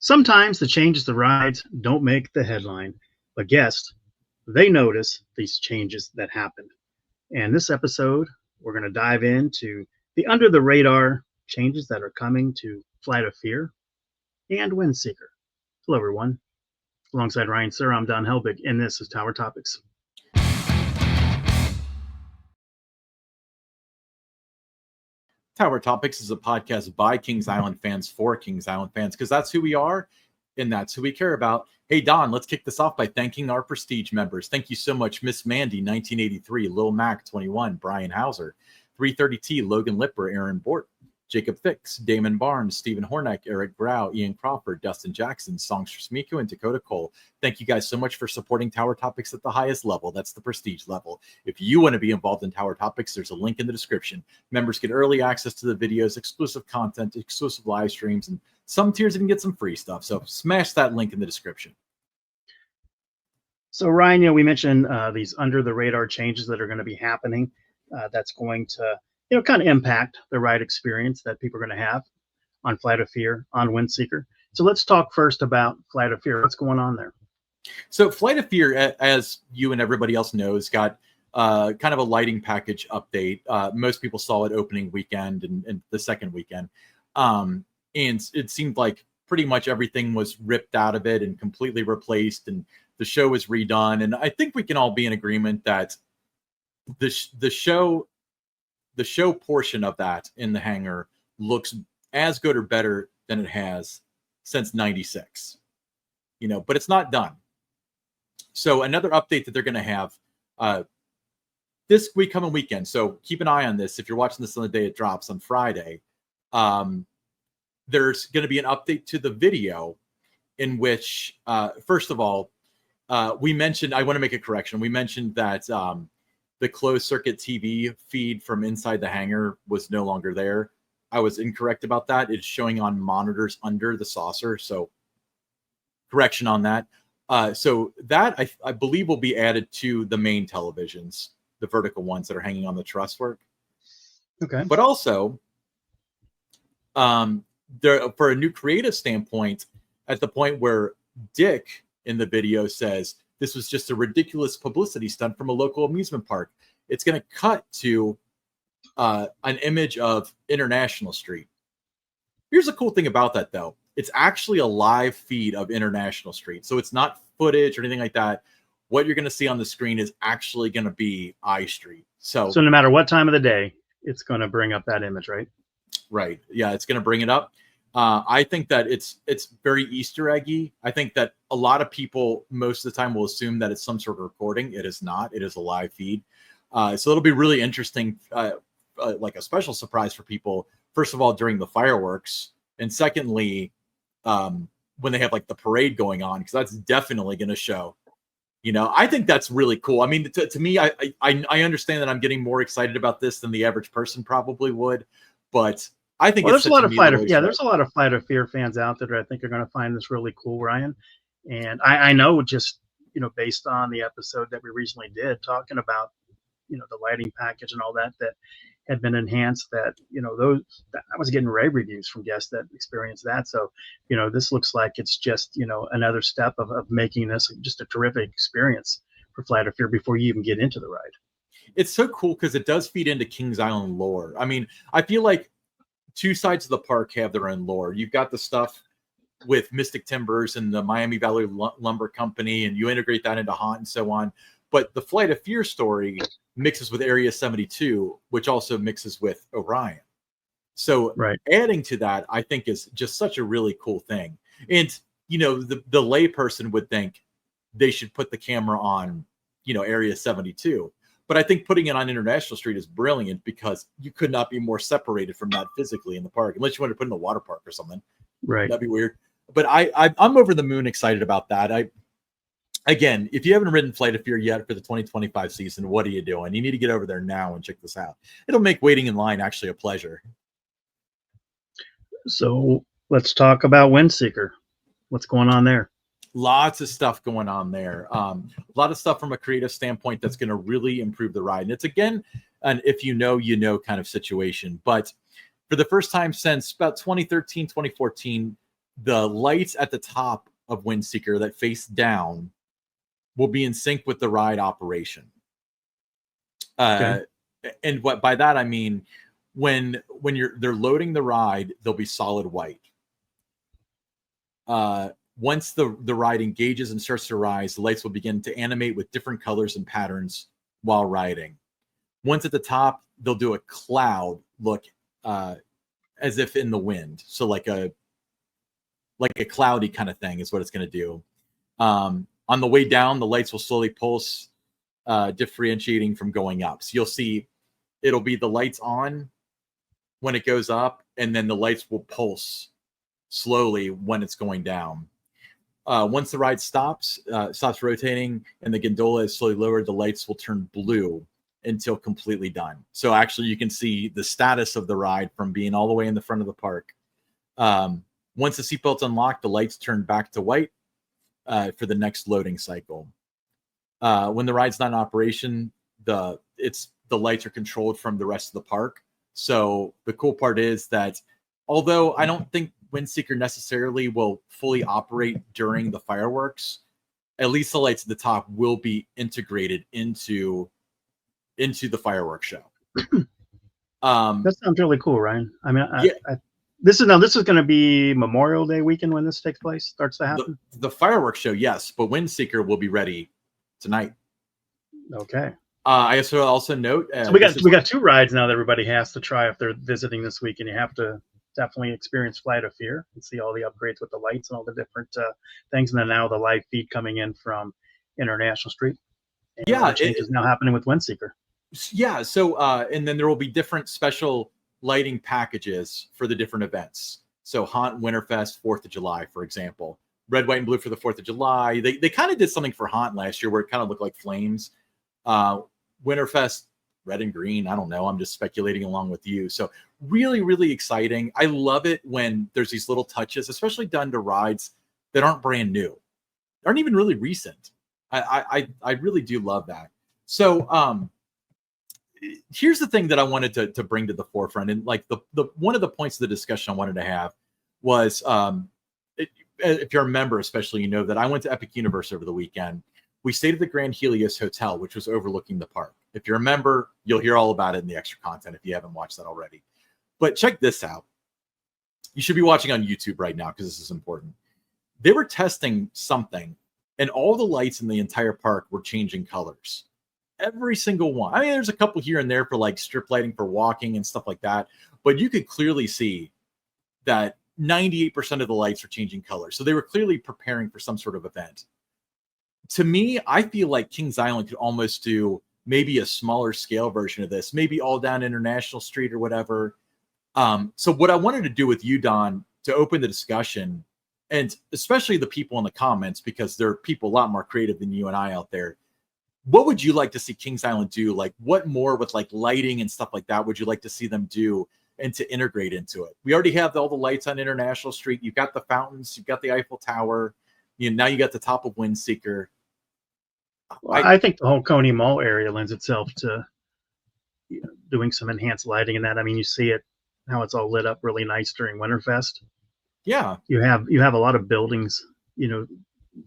Sometimes the changes to rides don't make the headline, but guests, they notice these changes that happen. And this episode, we're going to dive into the under the radar changes that are coming to Flight of Fear and Windseeker. Hello, everyone. Alongside Ryan Sir, I'm Don Helbig, and this is Tower Topics. Tower Topics is a podcast by Kings Island fans for Kings Island fans, because that's who we are and that's who we care about. Hey, Don, let's kick this off by thanking our Prestige members. Thank you so much, Miss Mandy, 1983, Lil Mac, 21, Brian Hauser, 330T, Logan Lipper, Aaron Bort, Jacob Fix, Damon Barnes, Stephen Hornack, Eric Grau, Ian Crawford, Dustin Jackson, Songs for Smiko, and Dakota Cole. Thank you guys so much for supporting Tower Topics at the highest level. That's the Prestige level. If you want to be involved in Tower Topics, there's a link in the description. Members get early access to the videos, exclusive content, exclusive live streams, and some tiers even get some free stuff. So smash that link in the description. So, Ryan, we mentioned these under the radar changes that are going to be happening. That's going to kind of impact the ride experience that people are going to have on Flight of Fear, on Windseeker. So let's talk first about Flight of Fear. What's going on there? So Flight of Fear, as you and everybody else knows, got kind of a lighting package update. Most people saw it opening weekend and the second weekend. And it seemed like pretty much everything was ripped out of it and completely replaced, and the show was redone. And I think we can all be in agreement that the show portion of that in the hangar looks as good or better than it has since 96, but it's not done. So another update that they're going to have this coming weekend. So keep an eye on this. If you're watching this on the day it drops on Friday, there's going to be an update to the video in which, first of all, we mentioned, I want to make a correction. We mentioned that, the closed circuit TV feed from inside the hangar was no longer there. I was incorrect about that. It's showing on monitors under the saucer. So correction on that. So that I believe will be added to the main televisions, the vertical ones that are hanging on the truss work. Okay. But also, there, for a new creative standpoint, at the point where Dick in the video says, this was just a ridiculous publicity stunt from a local amusement park, it's going to cut to an image of International Street. Here's the cool thing about that, though. It's actually a live feed of International Street. So it's not footage or anything like that. What you're going to see on the screen is actually going to be I Street. So no matter what time of the day, it's going to bring up that image, right? Right. Yeah, it's going to bring it up. I think that it's very Easter eggy. I think that a lot of people most of the time will assume that it's some sort of recording. It is not. It is a live feed. So it'll be really interesting, like a special surprise for people. First of all, during the fireworks, and secondly, when they have like the parade going on, because that's definitely going to show. I think that's really cool. I mean, to me, I understand that I'm getting more excited about this than the average person probably would, but I think there's a lot of there's a lot of Flight of Fear fans out there that I think are going to find this really cool, Ryan. And I know just, based on the episode that we recently did talking about, the lighting package and all that had been enhanced, that, I was getting rave reviews from guests that experienced that. So, this looks like it's just, another step of making this just a terrific experience for Flight of Fear before you even get into the ride. It's so cool because it does feed into Kings Island lore. I mean, I feel like two sides of the park have their own lore. You've got the stuff with Mystic Timbers and the Miami Valley Lumber Company, and you integrate that into Haunt and so on. But the Flight of Fear story mixes with Area 72, which also mixes with Orion. So adding to that, I think, is just such a really cool thing. And, the layperson would think they should put the camera on, Area 72. But I think putting it on International Street is brilliant because you could not be more separated from that physically in the park, unless you wanted to put it in a water park or something. Right. That'd be weird. But I'm over the moon excited about that. Again, if you haven't ridden Flight of Fear yet for the 2025 season, what are you doing? You need to get over there now and check this out. It'll make waiting in line actually a pleasure. So let's talk about Windseeker. What's going on there? Lots of stuff going on there. A lot of stuff from a creative standpoint that's going to really improve the ride. And it's, again, an if you know kind of situation. But for the first time since about 2013, 2014, the lights at the top of Windseeker that face down will be in sync with the ride operation. Okay. And what by that I mean, when they're loading the ride, they'll be solid white. Once the ride engages and starts to rise, the lights will begin to animate with different colors and patterns while riding. Once at the top, they'll do a cloud look, as if in the wind. So like a cloudy kind of thing is what it's going to do. On the way down, the lights will slowly pulse, differentiating from going up. So you'll see it'll be the lights on when it goes up, and then the lights will pulse slowly when it's going down. Once the ride stops rotating and the gondola is slowly lowered, the lights will turn blue until completely done. So actually you can see the status of the ride from being all the way in the front of the park. Once the seatbelt's unlocked, the lights turn back to white for the next loading cycle. When the ride's not in operation, the lights are controlled from the rest of the park. So the cool part is that although I don't think Windseeker necessarily will fully operate during the fireworks, at least the lights at the top will be integrated into the fireworks show. That sounds really cool, Ryan. I mean, Yeah. this is going to be Memorial Day weekend when this takes place, starts to happen. The fireworks show, yes, but Windseeker will be ready tonight. Okay. I also note So we got two rides now that everybody has to try if they're visiting this week, and you have to definitely experience Flight of Fear and see all the upgrades with the lights and all the different things, and then now the live feed coming in from International Street. And all the changes now happening with Windseeker. Yeah. So and then there will be different special lighting packages for the different events. So Haunt Winterfest 4th of July, for example, red, white, and blue for the 4th of July. They kind of did something for Haunt last year where it kind of looked like flames. Winterfest, red and green. I don't know. I'm just speculating along with you. So really, really exciting. I love it when there's these little touches, especially done to rides that aren't brand new, aren't even really recent. I really do love that. So here's the thing that I wanted to bring to the forefront, and like the one of the points of the discussion I wanted to have was if you're a member, especially, you know that I went to Epic Universe over the weekend. We stayed at the Grand Helios Hotel, which was overlooking the park. If you're a member, you'll hear all about it in the extra content if you haven't watched that already. But check this out. You should be watching on YouTube right now because this is important. They were testing something, and all the lights in the entire park were changing colors. Every single one. I mean, there's a couple here and there for like strip lighting for walking and stuff like that, but you could clearly see that 98% of the lights are changing colors. So they were clearly preparing for some sort of event. To me, I feel like Kings Island could almost do maybe a smaller scale version of this, maybe all down International Street or whatever. So what I wanted to do with you, Don, to open the discussion, and especially the people in the comments, because there are people a lot more creative than you and I out there. What would you like to see Kings Island do? Like, what more with like lighting and stuff like that would you like to see them do and to integrate into it? We already have all the lights on International Street. You've got the fountains. You've got the Eiffel Tower. Now you got the top of Windseeker. Well, I think the whole Coney Mall area lends itself to doing some enhanced lighting in that. I mean, you see it, how it's all lit up really nice during Winterfest. Yeah. You have a lot of buildings,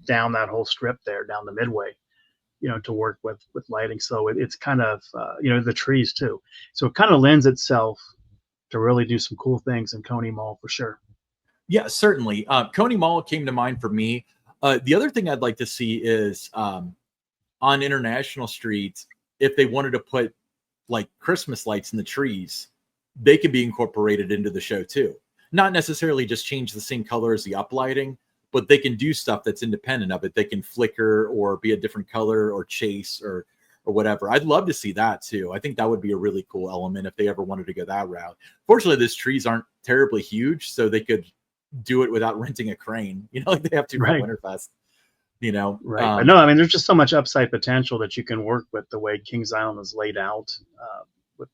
down that whole strip there, down the Midway, to work with lighting. So it's kind of, the trees too. So it kind of lends itself to really do some cool things in Coney Mall for sure. Yeah, certainly. Coney Mall came to mind for me. The other thing I'd like to see is on International Street, if they wanted to put like Christmas lights in the trees, they could be incorporated into the show too. Not necessarily just change the same color as the uplighting, but they can do stuff that's independent of it. They can flicker or be a different color or chase or whatever. I'd love to see that too. I think that would be a really cool element if they ever wanted to go that route. Fortunately, these trees aren't terribly huge, so they could do it without renting a crane, like they have to for Winterfest. Right. But no, I mean, there's just so much upside potential that you can work with the way Kings Island is laid out, with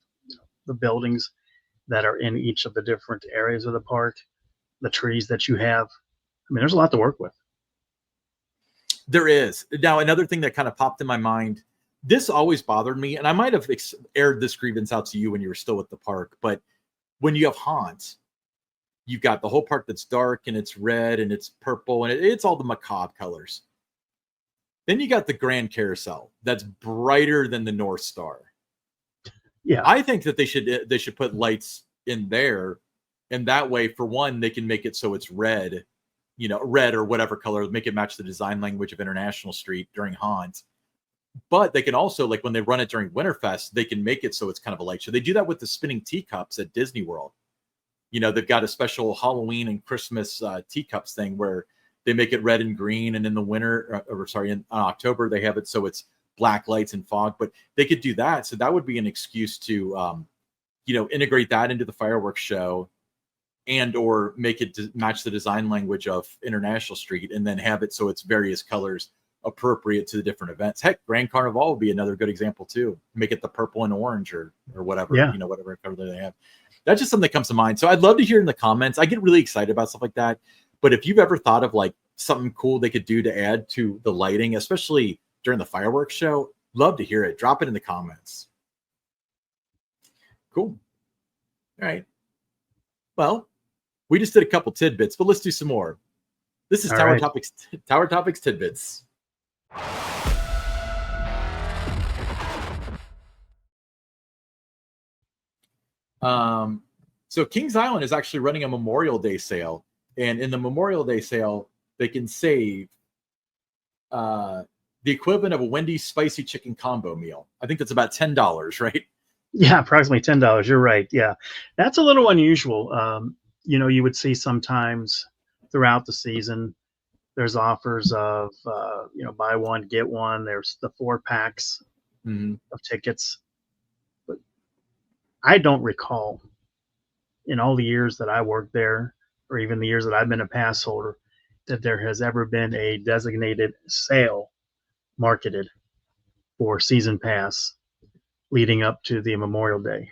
the buildings that are in each of the different areas of the park, the trees that you have. I mean, there's a lot to work with. There is. Now, another thing that kind of popped in my mind, this always bothered me, and I might have aired this grievance out to you when you were still at the park, but when you have Haunt, you've got the whole part that's dark and it's red and it's purple and it's all the macabre colors. Then you got the Grand Carousel that's brighter than the North Star. Yeah, I think that they should put lights in there, and that way, for one, they can make it so it's red, red or whatever color, make it match the design language of International Street during Haunt. But they can also, like when they run it during Winterfest, they can make it so it's kind of a light show. They do that with the spinning teacups at Disney World. They've got a special Halloween and Christmas teacups thing where they make it red and green, and in the winter, in October, they have it so it's black lights and fog. But they could do that, so that would be an excuse to, integrate that into the fireworks show, and or make it match the design language of International Street, and then have it so it's various colors appropriate to the different events. Heck, Grand Carnival would be another good example too. Make it the purple and orange or whatever, whatever color they have. That's just something that comes to mind. So I'd love to hear in the comments. I get really excited about stuff like that. But if you've ever thought of like something cool they could do to add to the lighting, especially during the fireworks show, love to hear it. Drop it in the comments. Cool. All right. Well, we just did a couple tidbits, but let's do some more. This is Tower Topics Tidbits. So Kings Island is actually running a Memorial Day sale, and in the Memorial Day sale, they can save the equivalent of a Wendy's spicy chicken combo meal. I think that's about $10, right? Yeah, approximately $10. You're right. Yeah, that's a little unusual. You would see sometimes throughout the season, there's offers of buy one get one. There's the 4-packs of tickets, but I don't recall in all the years that I worked there, or even the years that I've been a pass holder, that there has ever been a designated sale marketed for season pass leading up to the Memorial Day.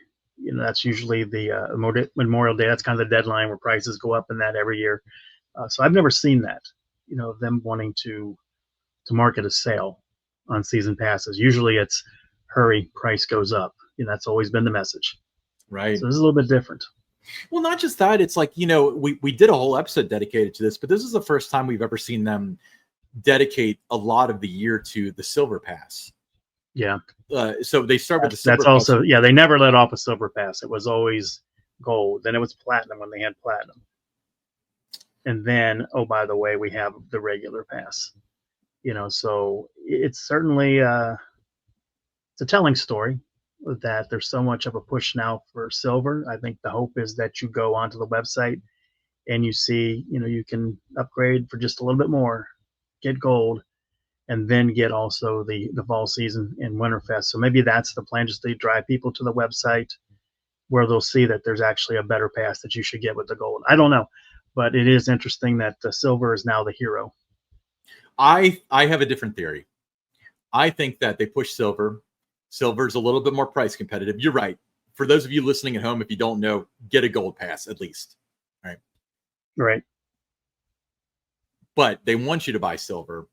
That's usually the Memorial Day. That's kind of the deadline where prices go up in that every year. So I've never seen that, them wanting to market a sale on season passes. Usually it's hurry, price goes up. That's always been the message. Right. So this is a little bit different. Well, not just that. It's like, we did a whole episode dedicated to this, but this is the first time we've ever seen them dedicate a lot of the year to the Silver Pass. Yeah. So they start with the Silver Pass. That's also, they never let off a Silver Pass. It was always gold. Then it was platinum when they had platinum. And then, oh, by the way, we have the regular pass. So it's certainly it's a telling story that there's so much of a push now for silver. I think the hope is that you go onto the website and you see, you can upgrade for just a little bit more, get gold, and then get also the fall season and Winterfest. So maybe that's the plan, just to drive people to the website where they'll see that there's actually a better pass that you should get with the gold. I don't know, but it is interesting that the silver is now the hero. I have a different theory. I think that they push silver. Silver's a little bit more price competitive. You're right. For those of you listening at home, if you don't know, get a gold pass at least. All right. Right. But they want you to buy silver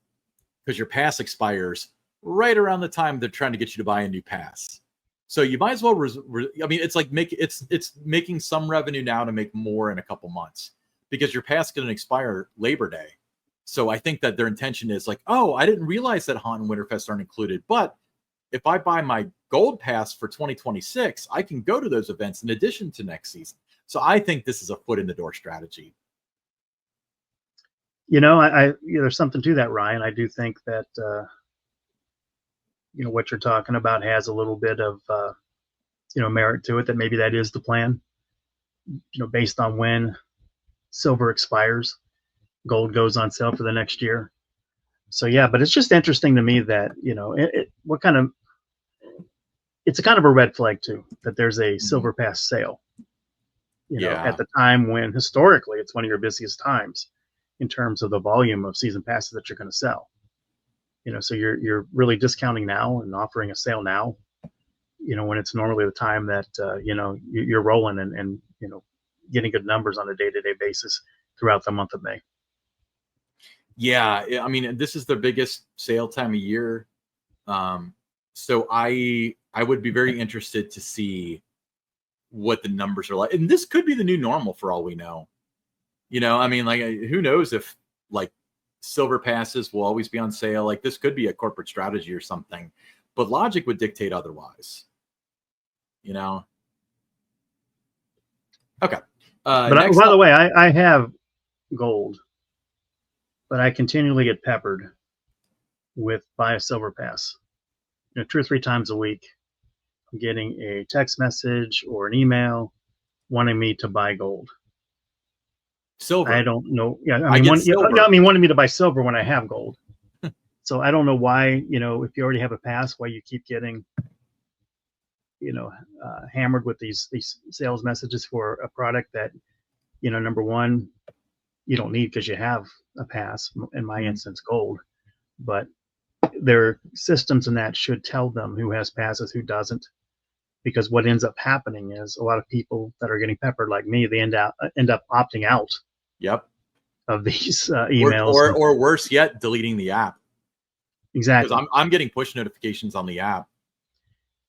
because your pass expires right around the time they're trying to get you to buy a new pass. So you might as well. It's like it's making some revenue now to make more in a couple months because your pass is going to expire Labor Day. So I think that their intention is like, oh, I didn't realize that Haunt and Winterfest aren't included, but if I buy my gold pass for 2026, I can go to those events in addition to next season. So I think this is a foot in the door strategy. There's something to that, Ryan. I do think that, what you're talking about has a little bit of, merit to it, that maybe that is the plan, based on when silver expires, gold goes on sale for the next year. So, yeah, but it's just interesting to me that, it's a kind of a red flag too, that there's a Silver Pass sale, at the time when historically it's one of your busiest times in terms of the volume of season passes that you're going to sell. So you're really discounting now and offering a sale now, when it's normally the time that, you're rolling and getting good numbers on a day-to-day basis throughout the month of May. Yeah. I mean, this is the biggest sale time of year. So I would be very interested to see what the numbers are like. And this could be the new normal for all we know. You know, I mean, like, who knows if like silver passes will always be on sale. Like, this could be a corporate strategy or something, but logic would dictate otherwise. You know. Okay. But Next by the up, way, I have gold, but I continually get peppered with buy a silver pass. 2 or 3 times a week, I'm getting a text message or an email wanting me to buy gold. I silver. don't know. Yeah, I I mean, get silver. wanting me to buy silver when I have gold. So I don't know why, if you already have a pass, why you keep getting, hammered with these sales messages for a product that, number one, you don't need because you have a pass. In my instance, gold. But their systems and that should tell them who has passes, who doesn't. Because what ends up happening is a lot of people that are getting peppered like me, they end up opting out Yep. of these Or, emails. or worse yet, deleting the app. Because Exactly. I'm getting push notifications on the app.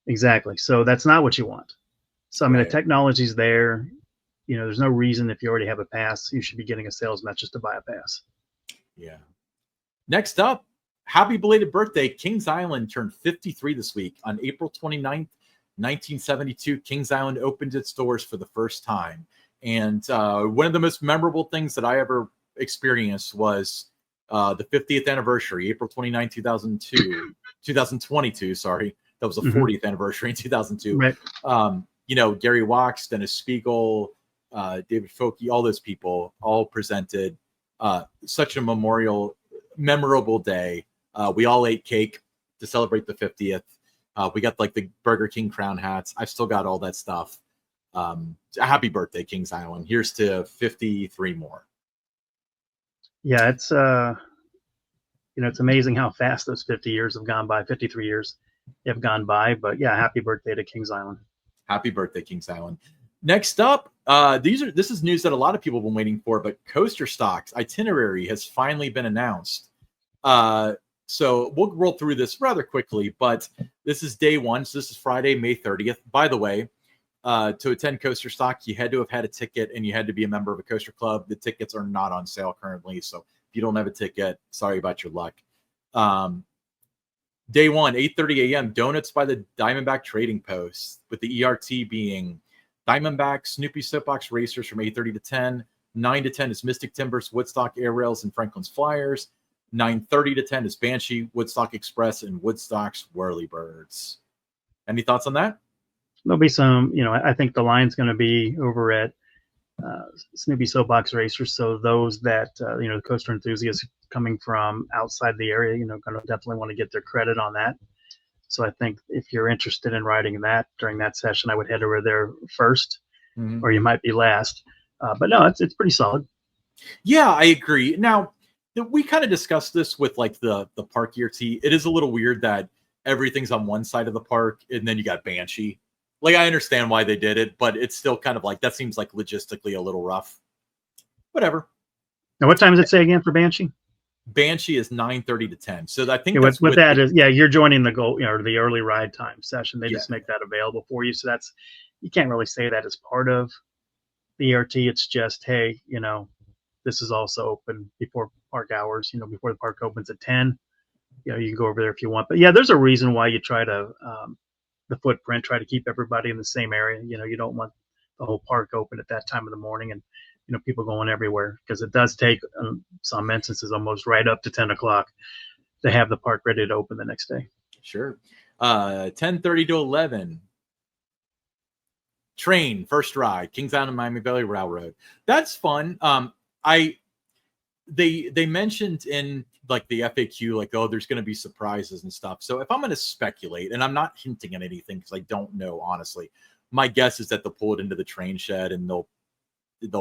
Exactly. So that's not what you want. So I mean, the Right. technology's there. There's no reason if you already have a pass, you should be getting a sales message to buy a pass. Yeah. Next up, happy belated birthday. Kings Island turned 53 this week. On April 29th, 1972, Kings Island opened its doors for the first time. And one of the most memorable things that I ever experienced was the 50th anniversary, April 29, 2022, sorry. That was the 40th anniversary in 2002. Right. Gary Wax, Dennis Spiegel, David Foki, all those people all presented such a memorable day. We all ate cake to celebrate the 50th. We got like the Burger King crown hats. I've still got all that stuff. Happy birthday, Kings Island. Here's to 53 more. Yeah, it's it's amazing how fast those 50 years have gone by. 53 years have gone by. But yeah, happy birthday to Kings Island. Happy birthday, Kings Island. Next up, this is news that a lot of people have been waiting for, but Coaster Stock's itinerary has finally been announced. So we'll roll through this rather quickly, but this is day one. So this is Friday, May 30th. By the way, to attend Coaster Stock, you had to have had a ticket and you had to be a member of a coaster club. The tickets are not on sale currently. So if you don't have a ticket, sorry about your luck. Day one, 8:30 a.m., donuts by the Diamondback Trading Post, with the ERT being Diamondback, Snoopy Soapbox Racers from 8:30 to 10. 9 to 10 is Mystic Timbers, Woodstock Air Rails, and Franklin's Flyers. 9:30 to 10 is Banshee, Woodstock Express, and Woodstock's Whirlybirds. Any thoughts on that? There'll be some, I think the line's going to be over at Snoopy Soapbox Racers. So those that, the coaster enthusiasts coming from outside the area, going to definitely want to get their credit on that. So I think if you're interested in riding that during that session, I would head over there first, or you might be last. But no, it's pretty solid. Yeah, I agree. Now, we kind of discussed this with like the park ERT. It is a little weird that everything's on one side of the park and then you got Banshee. Like, I understand why they did it, but it's still kind of like, that seems like logistically a little rough. Whatever. Now, what time does it say again for Banshee? Banshee is 9:30 to 10. So I think what that is, you're joining the goal, or the early ride time session. They just make that available for you. So you can't really say that as part of the ERT. It's just, hey, this is also open before park hours, before the park opens at 10. You can go over there if you want. But yeah, there's a reason why you try to, the footprint, try to keep everybody in the same area. You don't want the whole park open at that time of the morning and, people going everywhere, because it does take, some instances, almost right up to 10 o'clock to have the park ready to open the next day. Sure. 10:30 to 11. Train, first ride, Kings Island Miami Valley Railroad. That's fun. They mentioned in like the FAQ, like, oh, there's going to be surprises and stuff. So if I'm going to speculate, and I'm not hinting at anything because I don't know, honestly, my guess is that they'll pull it into the train shed and they'll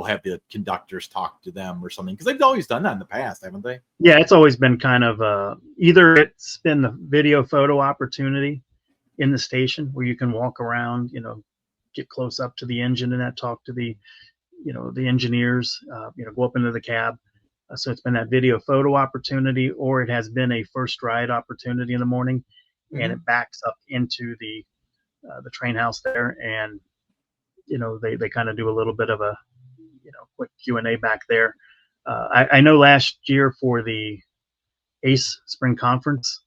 have the conductors talk to them or something, because they've always done that in the past, haven't they? Yeah, it's always been kind of either it's been the video photo opportunity in the station where you can walk around, get close up to the engine and that, talk to the the engineers, go up into the cab. So it's been that video photo opportunity, or it has been a first ride opportunity in the morning, and it backs up into the train house there, and they kind of do a little bit of a quick Q&A back there. I know last year for the ACE Spring Conference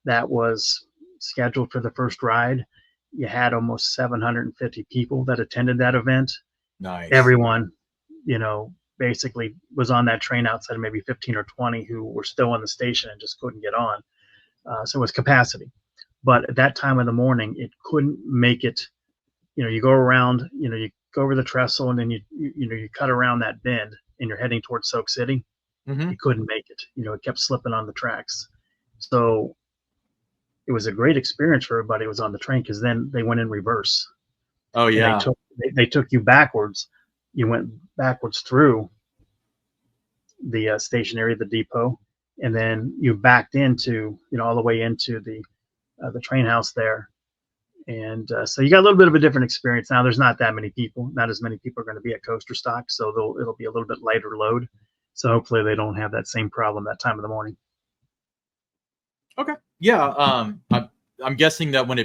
that was scheduled for the first ride, you had almost 750 people that attended that event. Nice. Everyone, basically was on that train outside of maybe 15 or 20 who were still on the station and just couldn't get on. So it was capacity. But at that time of the morning, it couldn't make it. You go around, you go over the trestle, and then you cut around that bend and you're heading towards Soak City. Mm-hmm. You couldn't make it. It kept slipping on the tracks. So it was a great experience for everybody who was on the train, because then they went in reverse. Oh yeah. And they took you backwards. You went backwards through the station area, the depot, and then you backed into, all the way into the train house there. And so you got a little bit of a different experience. Now there's not that many people. Not as many people are going to be at Coaster Stock, so it'll be a little bit lighter load. So hopefully they don't have that same problem that time of the morning. Okay. Yeah. I'm guessing that when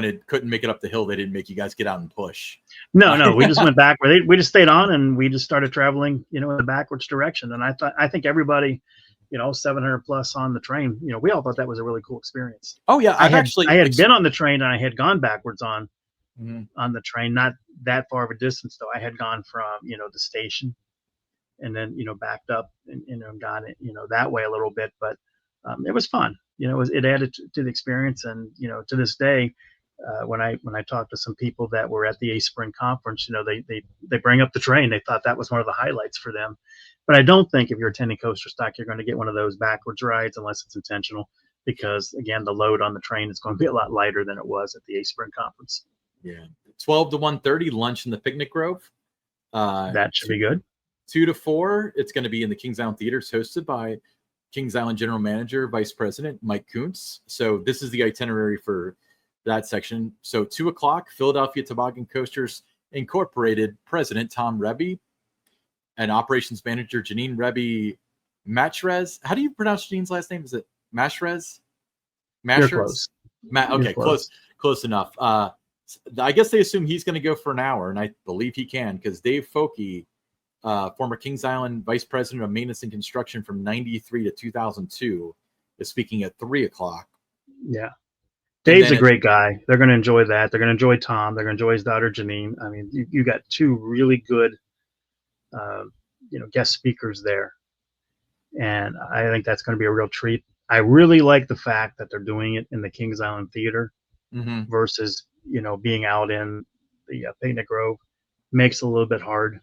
it couldn't make it up the hill, they didn't make you guys get out and push. No, we just went back. We just stayed on, and we just started traveling, in the backwards direction. And I think everybody, 700 plus on the train, we all thought that was a really cool experience. Oh yeah, I had been on the train, and I had gone backwards on the train, not that far of a distance though. I had gone from the station, and then backed up and gone it that way a little bit, but it was fun. It added to the experience, and to this day. When I talked to some people that were at the ACE Spring Conference, they bring up the train. They thought that was one of the highlights for them. But I don't think if you're attending Coaster Stock, you're going to get one of those backwards rides unless it's intentional, because again, the load on the train is going to be a lot lighter than it was at the ACE Spring Conference. Yeah, 12 to 1:30 lunch in the Picnic Grove. That should be good. 2 to 4, it's going to be in the Kings Island Theaters, hosted by Kings Island General Manager, Vice President Mike Kuntz. So this is the itinerary for that section. So 2 o'clock, Philadelphia Toboggan Coasters Incorporated President Tom Rebbe and Operations Manager Janine Rebbe Mashrez. How do you pronounce Janine's last name? Is it Mashrez? You're close. Okay, close enough. I guess they assume he's going to go for an hour, and I believe he can, because Dave Foke, former Kings Island Vice President of Maintenance and Construction from 93 to 2002, is speaking at 3 o'clock. Yeah. Dave's a great guy. They're going to enjoy that. They're going to enjoy Tom. They're going to enjoy his daughter, Janine. I mean, you got two really good, guest speakers there. And I think that's going to be a real treat. I really like the fact that they're doing it in the Kings Island Theater versus, being out in the Picnic Grove. Makes it a little bit hard,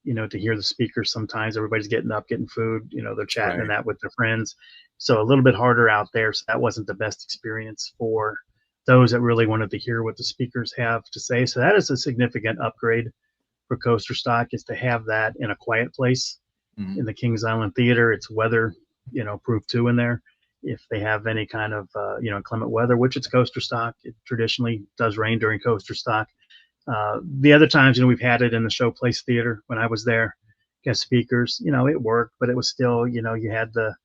to hear the speakers. Sometimes everybody's getting up, getting food, they're chatting and that with their friends. So a little bit harder out there. So that wasn't the best experience for those that really wanted to hear what the speakers have to say. So that is a significant upgrade for Coaster Stock, is to have that in a quiet place in the Kings Island Theater. It's weather, proof too in there. If they have any kind of, inclement weather, which it's Coaster Stock, it traditionally does rain during Coaster Stock. The other times, we've had it in the Showplace Theater when I was there, guest speakers, it worked, but it was still, you had the,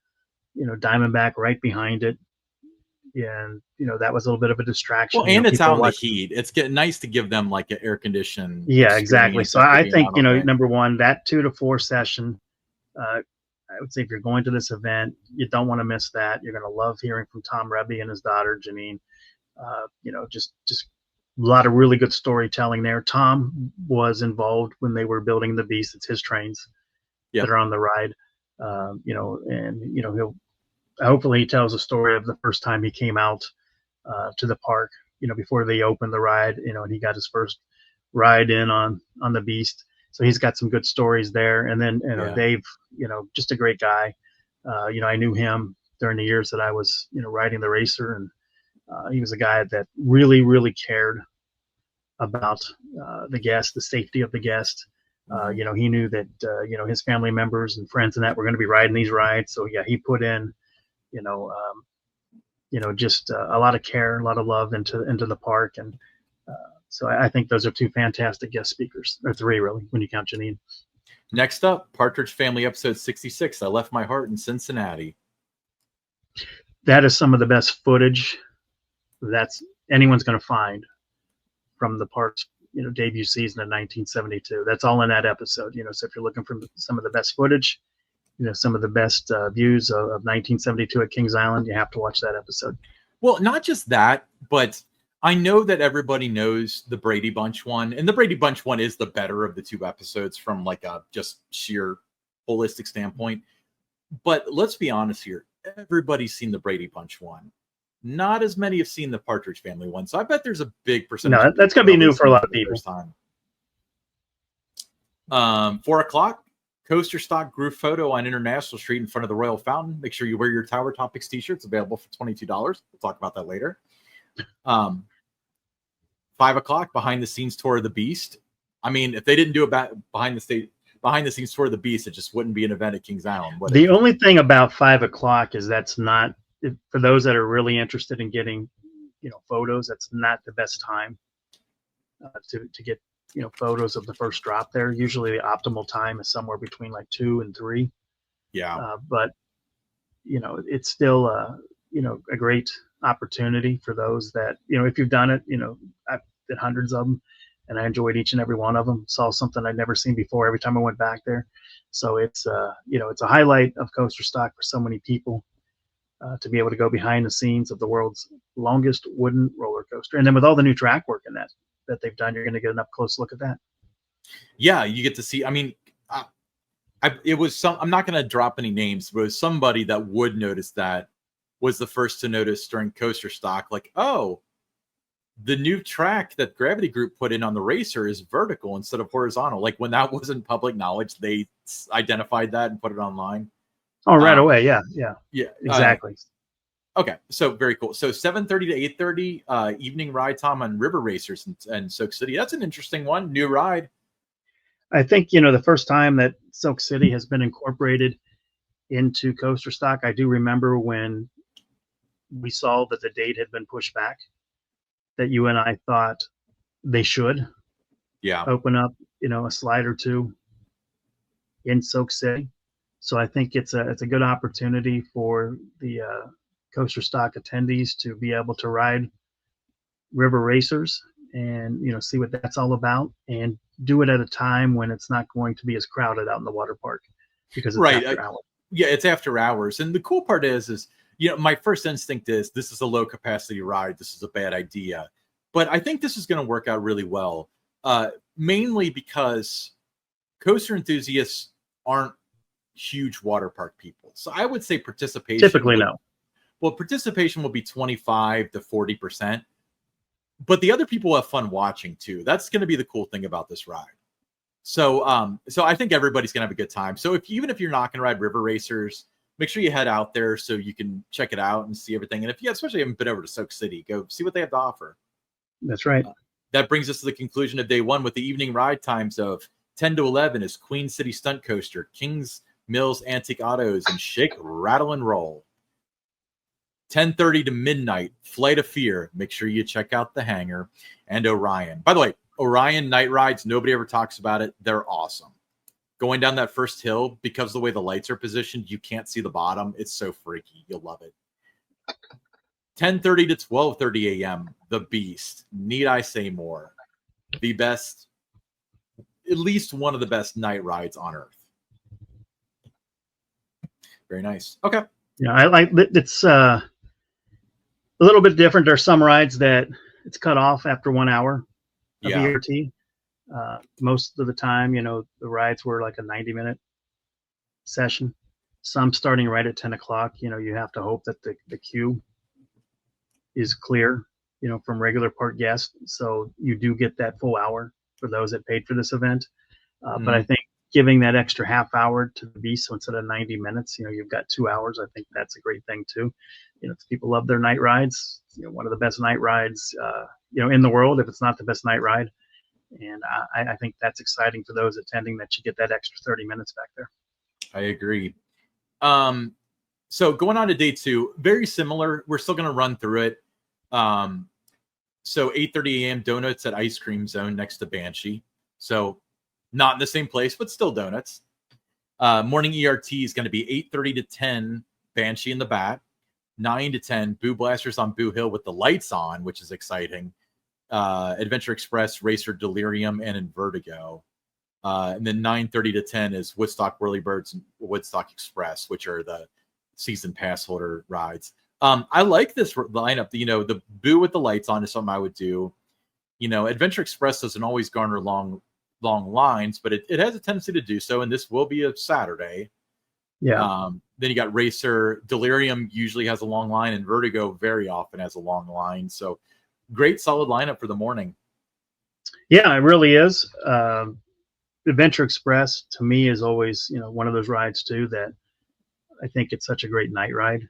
Diamondback right behind it. And, that was a little bit of a distraction. Well, and it's out in the heat. It's nice to give them like an air conditioned. Yeah, exactly. So I think, number one, that 2 to 4 session, I would say if you're going to this event, you don't want to miss that. You're going to love hearing from Tom Rebbe and his daughter, Janine. Just a lot of really good storytelling there. Tom was involved when they were building the Beast. It's his trains that are on the ride. He'll hopefully he tells a story of the first time he came out to the park, before they opened the ride, and he got his first ride in on the Beast. So he's got some good stories there. And then, Dave, just a great guy. I knew him during the years that I was, riding the racer, and he was a guy that really, really cared about the guest, the safety of the guest. He knew that, his family members and friends and that were going to be riding these rides. So yeah, he put in, just a lot of care, a lot of love into the park. And so I think those are two fantastic guest speakers, or three really, when you count Janine. Next up, Partridge Family episode 66, I Left My Heart in Cincinnati. That is some of the best footage that's anyone's going to find from the parks debut season of 1972. That's all in that episode. So if you're looking for some of the best footage, some of the best views of 1972 at Kings Island, you have to watch that episode. Well, not just that, but I know that everybody knows the Brady Bunch one, and the Brady Bunch one is the better of the two episodes from like a just sheer holistic standpoint. But let's be honest here. Everybody's seen the Brady Bunch one. Not as many have seen the Partridge Family one. So I bet there's a big percentage. No, that's going to be new for a lot of people. 4 o'clock, coaster stock group photo on International Street in front of the Royal Fountain. Make sure you wear your Tower Topics t-shirts, available for $22. We'll talk about that later. 5 o'clock, behind the scenes tour of the Beast. I mean, if they didn't do a behind the scenes tour of the Beast, it just wouldn't be an event at Kings Island. The only thing about 5 o'clock is that's not, for those that are really interested in getting, photos, that's not the best time to get, photos of the first drop there. Usually the optimal time is somewhere between like 2 and 3. Yeah. But, it's still, a great opportunity for those that, if you've done it, I've did hundreds of them and I enjoyed each and every one of them. Saw something I'd never seen before every time I went back there. So it's, it's a highlight of coaster stock for so many people. To be able to go behind the scenes of the world's longest wooden roller coaster. And then with all the new track work in that they've done, you're going to get an up close look at that. Yeah, you get to see, I mean, it was I'm not going to drop any names, but it was somebody that would notice that was the first to notice during coaster stock, like, oh, the new track that Gravity Group put in on the racer is vertical instead of horizontal. Like when that wasn't public knowledge, they identified that and put it online. Oh, right away. Yeah. Exactly. Okay, so very cool. So 7:30 to 8:30, evening ride time on River Racers and Soak City. That's an interesting one. New ride. I think, the first time that Soak City has been incorporated into coaster stock, I do remember when we saw that the date had been pushed back, that you and I thought they should open up, a slide or two in Soak City. So I think it's a good opportunity for the coaster stock attendees to be able to ride River Racers and see what that's all about, and do it at a time when it's not going to be as crowded out in the water park, because it's after hours. Yeah, it's after hours. And the cool part is my first instinct is this is a low capacity ride. This is a bad idea. But I think this is going to work out really well, mainly because coaster enthusiasts aren't huge water park people. So I would say participation. Typically, no. Well, participation will be 25 to 40%. But the other people have fun watching too. That's going to be the cool thing about this ride. So I think everybody's going to have a good time. So even if you're not going to ride River Racers, make sure you head out there so you can check it out and see everything. And if you especially haven't been over to Soak City, go see what they have to offer. That's right. That brings us to the conclusion of day one with the evening ride times of 10 to 11 is Queen City Stunt Coaster, Kings Mills Antique Autos, and Shake, Rattle, and Roll. 10:30 to midnight, Flight of Fear. Make sure you check out the hangar, and Orion. By the way, Orion night rides, nobody ever talks about it. They're awesome. Going down that first hill, because of the way the lights are positioned, you can't see the bottom. It's so freaky. You'll love it. 10:30 to 12:30 a.m., The Beast. Need I say more? The best, at least one of the best night rides on Earth. Very nice. Okay. Yeah, I like it's a little bit different. There's some rides that it's cut off after 1 hour of ERT. Most of the time, the rides were like a 90-minute session. Some starting right at 10 o'clock. You have to hope that the queue is clear, from regular park guests. So you do get that full hour for those that paid for this event. But I think giving that extra half hour to the Beast, so instead of 90 minutes, you've got 2 hours. I think that's a great thing too. People love their night rides. One of the best night rides, in the world, if it's not the best night ride. And I think that's exciting for those attending, that you get that extra 30 minutes back there. I agree. So going on to day two, very similar. We're still going to run through it. So 8:30 a.m. donuts at Ice Cream Zone next to Banshee. So not in the same place, but still donuts. Morning ERT is going to be 8:30 to 10, Banshee and the Bat. 9 to 10, Boo Blasters on Boo Hill with the lights on, which is exciting. Adventure Express, Racer, Delirium, and Invertigo. And then 9:30 to 10 is Woodstock Whirlybirds and Woodstock Express, which are the season pass holder rides. I like this lineup. The Boo with the lights on is something I would do. Adventure Express doesn't always garner long lines, but it has a tendency to do so, and this will be a Saturday. Yeah. Then you got Racer. Delirium usually has a long line, and Vertigo very often has a long line. So great, solid lineup for the morning. Yeah, it really is. Adventure Express to me is always, one of those rides too that I think it's such a great night ride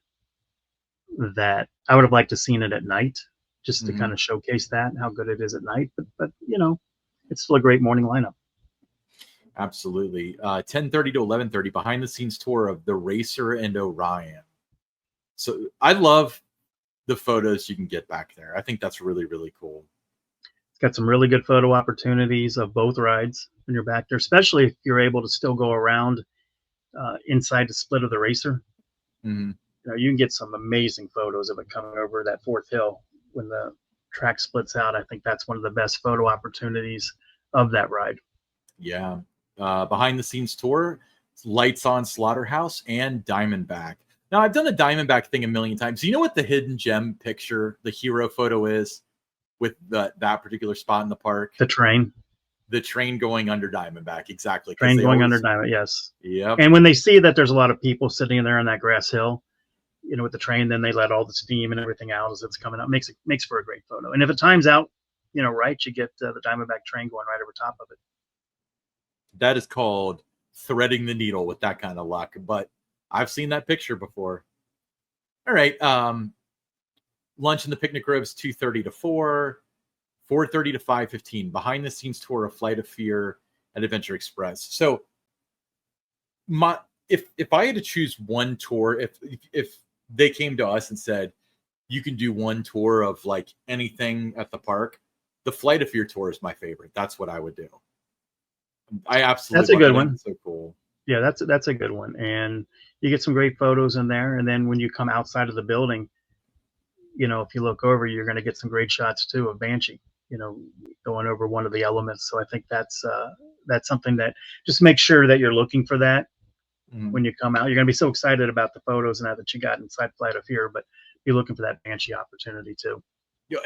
that I would have liked to seen it at night just to kind of showcase that and how good it is at night. But it's still a great morning lineup. Absolutely. 10:30 to 11:30 behind the scenes tour of the Racer and Orion. So I love the photos you can get back there. I think that's really, really cool. It's got some really good photo opportunities of both rides when you're back there, especially if you're able to still go around inside the split of the Racer. Mm-hmm. You can get some amazing photos of it coming over that fourth hill when the track splits out. I think that's one of the best photo opportunities of that ride. Yeah. Behind the scenes tour, Lights on Slaughterhouse and Diamondback. Now, I've done the Diamondback thing a million times. You know what the hidden gem picture, the hero photo is with that particular spot in the park? The train. The train going under Diamondback. Exactly. Train going under Diamondback, yes. Yep. And when they see that there's a lot of people sitting there on that grass hill, with the train, then they let all the steam and everything out as it's coming out. Makes for a great photo. And if it times out, right, you get the Diamondback train going right over top of it. That is called threading the needle with that kind of luck. But I've seen that picture before. All right. Lunch in the Picnic Groves, 2:30 to 4, 4:30 to 5:15. Behind the scenes tour of Flight of Fear at Adventure Express. So if I had to choose one tour, if they came to us and said, you can do one tour of like anything at the park, the Flight of Fear tour is my favorite. That's what I would do. I absolutely. That's a good one. It's so cool. Yeah, that's a good one. And you get some great photos in there. And then when you come outside of the building, if you look over, you're going to get some great shots too of Banshee, going over one of the elements. So I think that's something that just make sure that you're looking for that. When you come out, you're going to be so excited about the photos and that you got inside Flight of Fear, but you're looking for that Banshee opportunity too.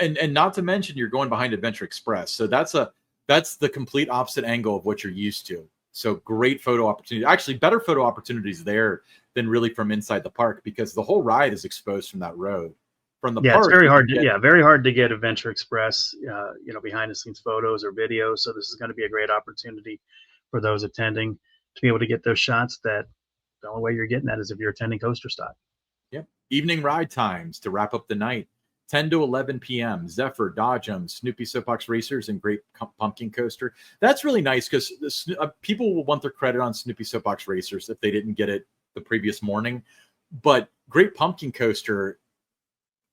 And not to mention you're going behind Adventure Express. So that's the complete opposite angle of what you're used to. So great photo opportunity. Actually, better photo opportunities there than really from inside the park because the whole ride is exposed from that road. From the park, it's very hard very hard to get Adventure Express, behind the scenes photos or videos. So this is going to be a great opportunity for those attending to be able to get those shots that the only way you're getting that is if you're attending Coaster Stock. Yep. Evening ride times to wrap up the night. 10 to 11 p.m. Zephyr, Dodgem, Snoopy Soapbox Racers, and Great Pumpkin Coaster. That's really nice because people will want their credit on Snoopy Soapbox Racers if they didn't get it the previous morning. But Great Pumpkin Coaster,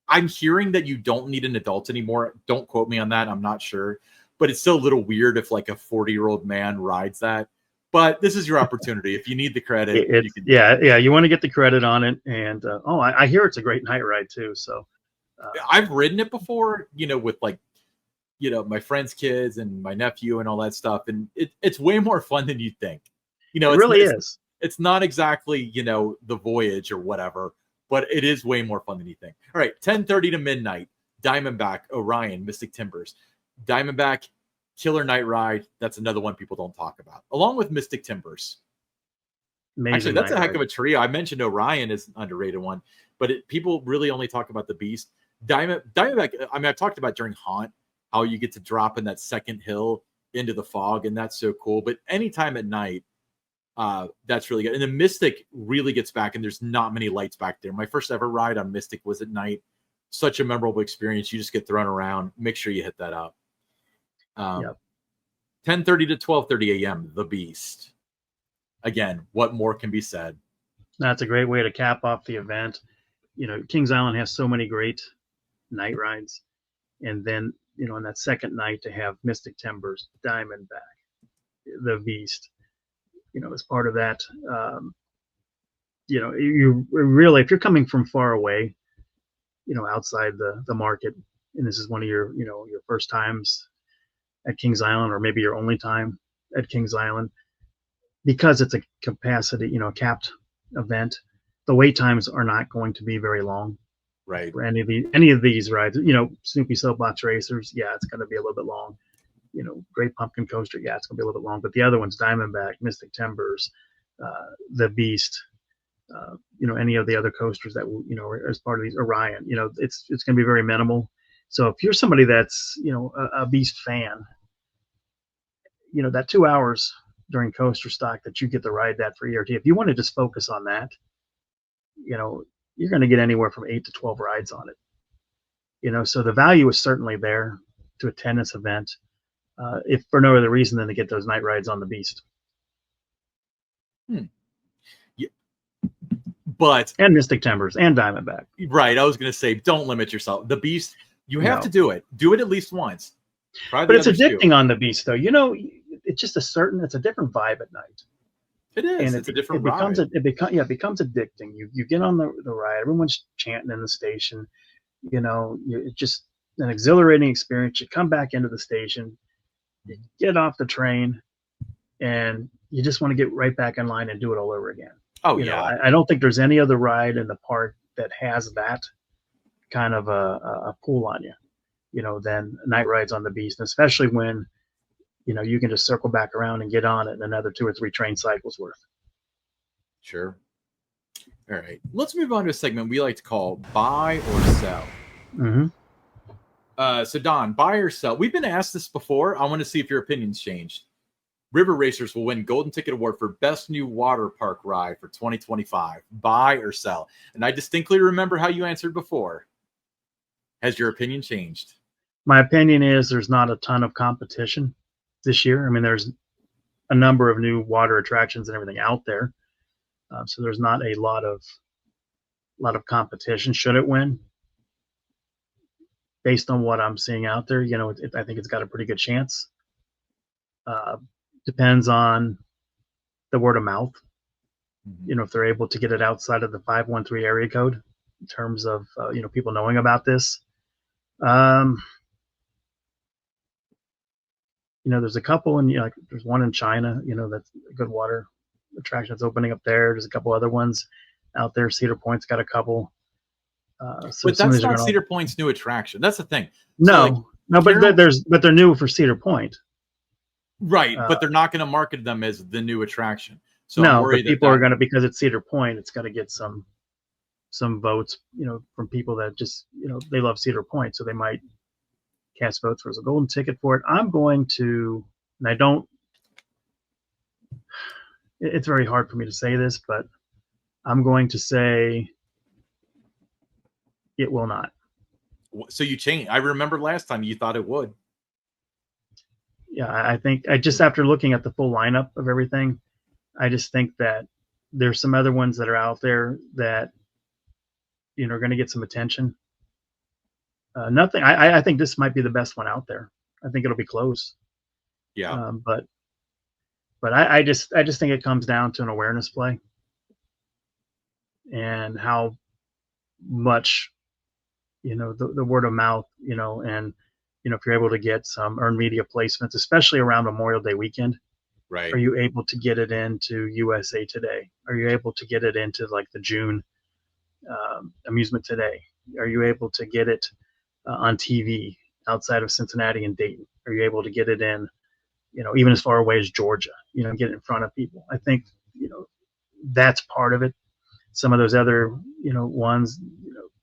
I'm hearing that you don't need an adult anymore. Don't quote me on that. I'm not sure. But it's still a little weird if like a 40-year-old man rides that. But this is your opportunity. If you need the credit, you can. Yeah. You want to get the credit on it, and I hear it's a great night ride too. So I've ridden it before, with like, my friends' kids and my nephew and all that stuff, and it's way more fun than you think. It really is. It's not exactly the Voyage or whatever, but it is way more fun than you think. All right, 10:30 to midnight. Diamondback, Orion, Mystic Timbers, Diamondback. Killer Night Ride. That's another one people don't talk about, along with Mystic Timbers. Amazing. Actually, that's a heck of a trio. I mentioned Orion is an underrated one, but people really only talk about the Beast. Diamondback, I've talked about during Haunt, how you get to drop in that second hill into the fog, and that's so cool. But anytime at night, that's really good. And the Mystic really gets back, and there's not many lights back there. My first ever ride on Mystic was at night. Such a memorable experience. You just get thrown around. Make sure you hit that up. 10:30 to 12:30 a.m. The Beast. Again, what more can be said? That's a great way to cap off the event. Kings Island has so many great night rides, and then on that second night to have Mystic Timbers, Diamondback, the Beast, as part of that. You really, if you're coming from far away, outside the market, and this is one of your, your first times at Kings Island, or maybe your only time at Kings Island, because it's a capacity, capped event, the wait times are not going to be very long. Right. For any of these rides. Snoopy Soapbox Racers, yeah, it's going to be a little bit long. Great Pumpkin Coaster, yeah, it's going to be a little bit long. But the other ones, Diamondback, Mystic Timbers, the Beast, any of the other coasters that as part of these, Orion, it's going to be very minimal. So if you're somebody that's a Beast fan, that 2 hours during coaster stock that you get to ride that for ERT, if you want to just focus on that, you're going to get anywhere from 8 to 12 rides on it. So the value is certainly there to attend this event, if for no other reason than to get those night rides on the Beast. Yeah. But and Mystic Timbers and Diamondback. Right. I was going to say, don't limit yourself. The Beast, you have to do it. Do it at least once. But it's addicting on the Beast, though. It's just it's a different vibe at night. It is. And it's a different ride. It becomes addicting. You get on the ride. Everyone's chanting in the station. It's just an exhilarating experience. You come back into the station, you get off the train, and you just want to get right back in line and do it all over again. Oh, yeah. I don't think there's any other ride in the park that has that kind of a pull on you, than night rides on the Beast, and especially when, you can just circle back around and get on it in another 2 or 3 train cycles worth. Sure. All right. Let's move on to a segment we like to call Buy or Sell. Mm-hmm. So, Don, buy or sell? We've been asked this before. I want to see if your opinion's changed. River Racers will win Golden Ticket Award for Best New Water Park Ride for 2025. Buy or sell? And I distinctly remember how you answered before. Has your opinion changed? My opinion is there's not a ton of competition this year. I mean, there's a number of new water attractions and everything out there. So there's not a lot of competition. Should it win? Based on what I'm seeing out there, I think it's got a pretty good chance. Depends on the word of mouth. If they're able to get it outside of the 513 area code in terms of, people knowing about this. There's a couple, and there's one in China, that's a good water attraction that's opening up there. There's a couple other ones out there. Cedar Point's got a couple. So but that's not Cedar Point's new attraction. That's the thing. So but they're new for Cedar Point. Right, but they're not going to market them as the new attraction. So no, but people are going to, because it's Cedar Point, it's going to get some votes, from people that just, they love Cedar Point, so they might cast votes for a golden ticket for it. I'm going to, and it's very hard for me to say this, but I'm going to say it will not. So you changed. I remember last time you thought it would. Yeah, I think just after looking at the full lineup of everything, I just think that there's some other ones that are out there that, are going to get some attention. I think this might be the best one out there. I think it'll be close. Yeah. But I just think it comes down to an awareness play, and how much, the word of mouth, and, if you're able to get some earned media placements, especially around Memorial Day weekend, right? Are you able to get it into USA Today? Are you able to get it into like the June Amusement Today? Are you able to get it on TV outside of Cincinnati and Dayton? Are you able to get it in, even as far away as Georgia, get it in front of people? I think, that's part of it. Some of those other, ones,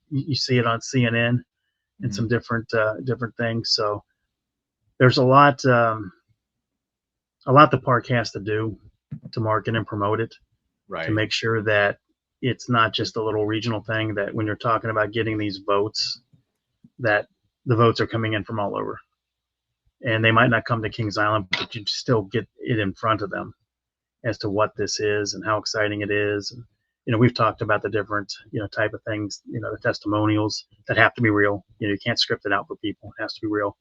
you see it on CNN and some different things. So there's a lot the park has to do to market and promote it, right? To make sure that it's not just a little regional thing, that when you're talking about getting these votes, that the votes are coming in from all over, and they might not come to Kings Island, but you still get it in front of them as to what this is and how exciting it is. And, we've talked about the different, type of things, the testimonials that have to be real. You can't script it out for people. It has to be real.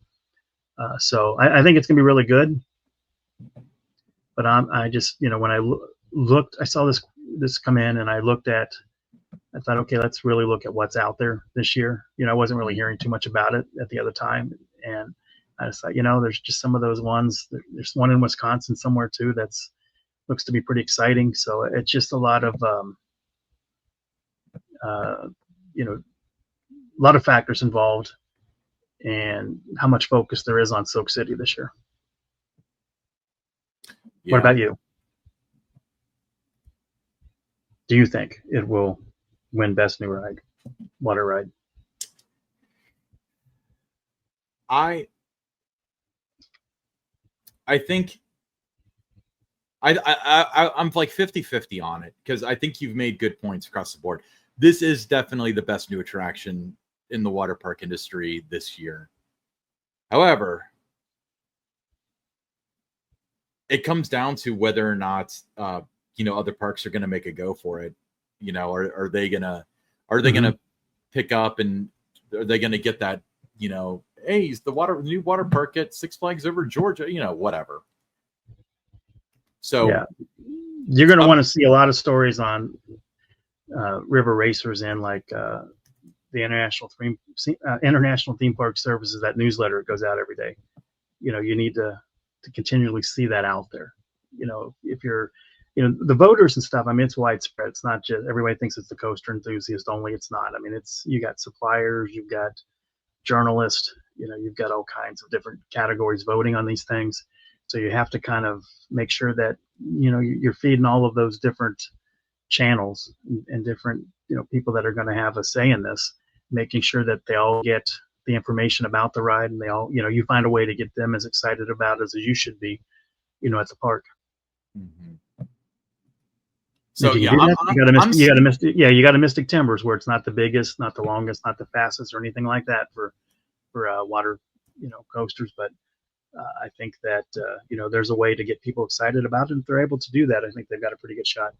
So I think it's going to be really good. But I just, when I looked, I saw this come in, and I looked at I thought, okay, let's really look at what's out there this year. I wasn't really hearing too much about it at the other time. And I just thought, there's just some of those ones. There's one in Wisconsin somewhere too that's looks to be pretty exciting. So it's just a lot of, uh, a lot of factors involved, and how much focus there is on Silk City this year. Yeah. What about you? Do you think it will win Best New Ride, Water Ride? I think I'm like 50-50 on it, because I think you've made good points across the board. This is definitely the best new attraction in the water park industry this year. However, it comes down to whether or not other parks are going to make a go for it. Are they gonna pick up, and are they going to get that? Hey, it's the new water park at Six Flags Over Georgia. Whatever. So yeah, you're going to want to see a lot of stories on river racers and like the International Theme Park Services, that newsletter goes out every day. You need to continually see that out there. If you're, the voters and stuff, I mean, it's widespread. It's not just everybody thinks it's the coaster enthusiast only. It's not. I mean, you got suppliers, you've got journalists, you've got all kinds of different categories voting on these things. So you have to kind of make sure that, you're feeding all of those different channels and different, people that are going to have a say in this, making sure that they all get the information about the ride, and they all, you find a way to get them as excited about it as you should be, at the park. Mm-hmm. So you got a Mystic Timbers, where it's not the biggest, not the longest, not the fastest, or anything like that for water, coasters. But I think that there's a way to get people excited about it. If they're able to do that, I think they've got a pretty good shot.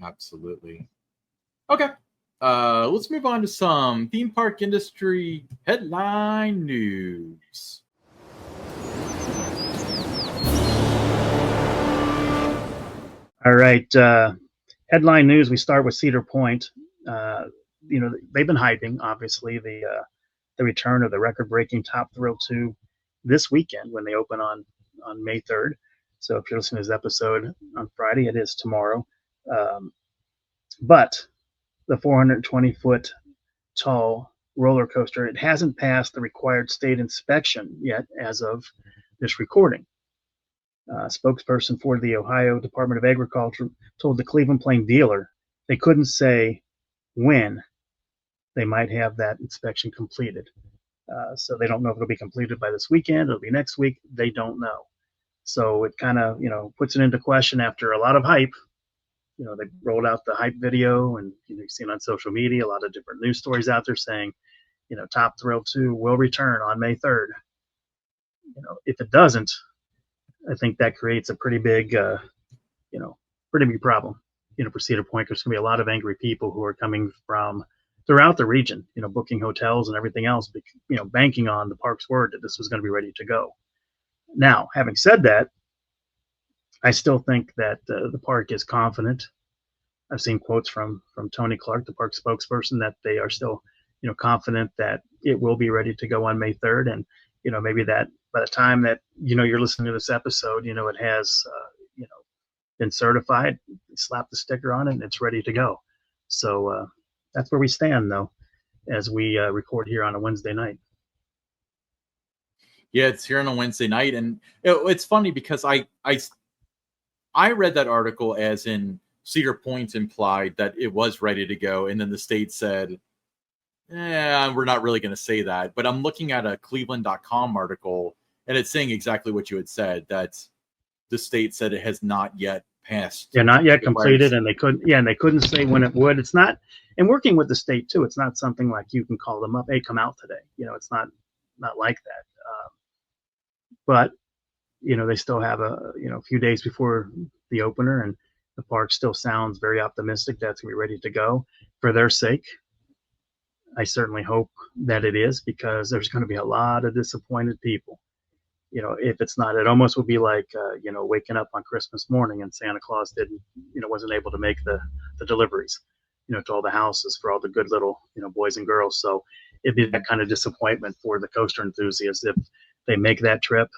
Absolutely. Okay. Let's move on to some theme park industry headline news. All right. Headline news. We start with Cedar Point. They've been hyping, obviously, the return of the record-breaking Top Thrill 2 this weekend when they open on May 3rd. So if you're listening to this episode on Friday, it is tomorrow. But the 420-foot tall roller coaster, it hasn't passed the required state inspection yet as of this recording. Spokesperson for the Ohio Department of Agriculture told the Cleveland Plain dealer they couldn't say when they might have that inspection completed. So they don't know if it'll be completed by this weekend, it'll be next week, they don't know. So it kind of, puts it into question after a lot of hype. They rolled out the hype video, and you've seen on social media a lot of different news stories out there saying, Top Thrill 2 will return on May 3rd. If it doesn't, I think that creates a pretty big, pretty big problem, for Cedar Point. There's going to be a lot of angry people who are coming from throughout the region, booking hotels and everything else, banking on the park's word that this was going to be ready to go. Now, having said that, I still think that the park is confident. I've seen quotes from Tony Clark, the park spokesperson, that they are still, confident that it will be ready to go on May 3rd. And, maybe that by the time that, you're listening to this episode, it has, been certified, slap the sticker on it, and it's ready to go. So that's where we stand, though, as we record here on a Wednesday night. Yeah, it's here on a Wednesday night. And it's funny because I read that article as in Cedar Point implied that it was ready to go. And then the state said, we're not really going to say that. But I'm looking at a Cleveland.com article, and it's saying exactly what you had said, that the state said it has not yet passed. Yeah, not yet completed. And they couldn't say when it would. It's not, and working with the state too, it's not something like you can call them up, hey, come out today. It's not like that. But they still have a few days before the opener, and the park still sounds very optimistic that's going to be ready to go. For their sake, I certainly hope that it is, because there's going to be a lot of disappointed people. If it's not, it almost would be like waking up on Christmas morning and Santa Claus wasn't able to make the deliveries. to all the houses for all the good little, boys and girls. So it'd be that kind of disappointment for the coaster enthusiasts if they make that trip